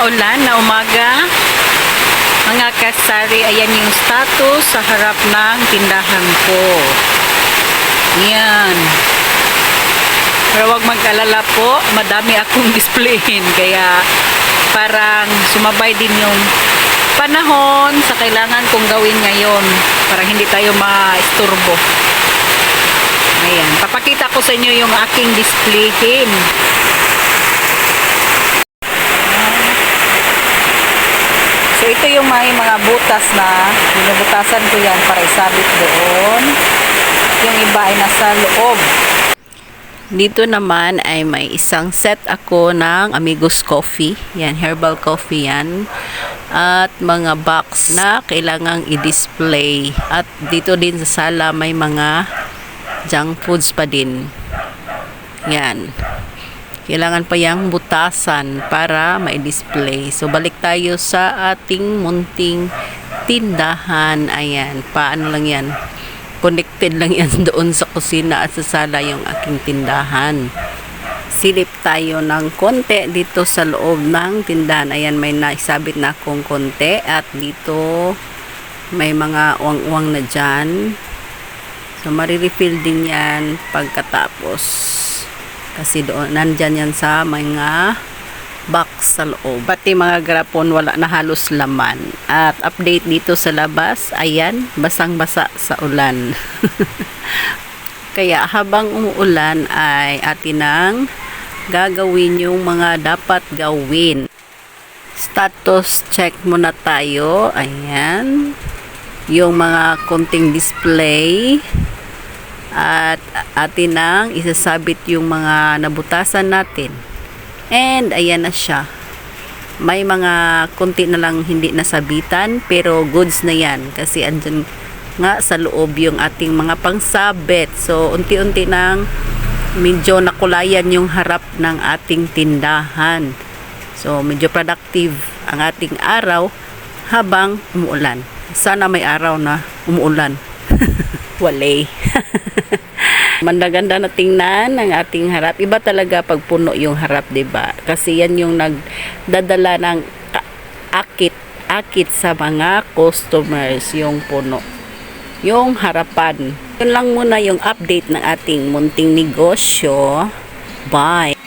maulan na umaga. Mga kasari, ayan yung status sa harap ng tindahan ko. Yan. Pero wag mag-alala po, madami akong displayin. Kaya parang sumabay din yung panahon sa kailangan kong gawin ngayon para hindi tayo ma-isturbo. Ayan, papakita ko sa inyo yung aking displayin. So ito yung may mga butas na binubutasan ko yan para isabit doon. Yung iba ay nasa loob. Dito naman ay may isang set ako ng Amigos Coffee. Yan, herbal coffee yan. At mga box na kailangang i-display. At dito din sa sala may mga junk foods pa din. Yan. Kailangan pa yung butasan para ma-display. So, balik tayo sa ating munting tindahan. Ayan. Paano lang yan? Connected lang yan doon sa kusina at sa sala yung aking tindahan. Silip tayo ng konti dito sa loob ng tindahan. Ayan, may naisabit na akong konti. At dito, may mga uwang-uwang na dyan. So, marirefill din yan pagkatapos. Kasi doon, nandyan yan sa mga box sa loob. Pati mga garapon, wala na halos laman. At update dito sa labas, ayan, basang-basa sa ulan. Kaya habang umuulan ay atin ang gagawin yung mga dapat gawin. Status check muna tayo. Ayan. Yung mga konting display. At atin ang isasabit yung mga nabutasan natin. And ayan na siya. May mga konti na lang hindi nasabitan, pero goods na yan. Kasi andyan nga sa loob yung ating mga pangsabit. So unti-unti nang medyo nakulayan yung harap ng ating tindahan. So medyo productive ang ating araw habang umuulan. Sana may araw na umuulan. Walay. Mandaganda na tingnan ang ating harap. Iba talaga pag puno yung harap, 'di ba? Kasi yan yung nagdadala ng akit sa mga customers, yung puno. Yung harapan. Yun lang muna yung update ng ating munting negosyo. Bye.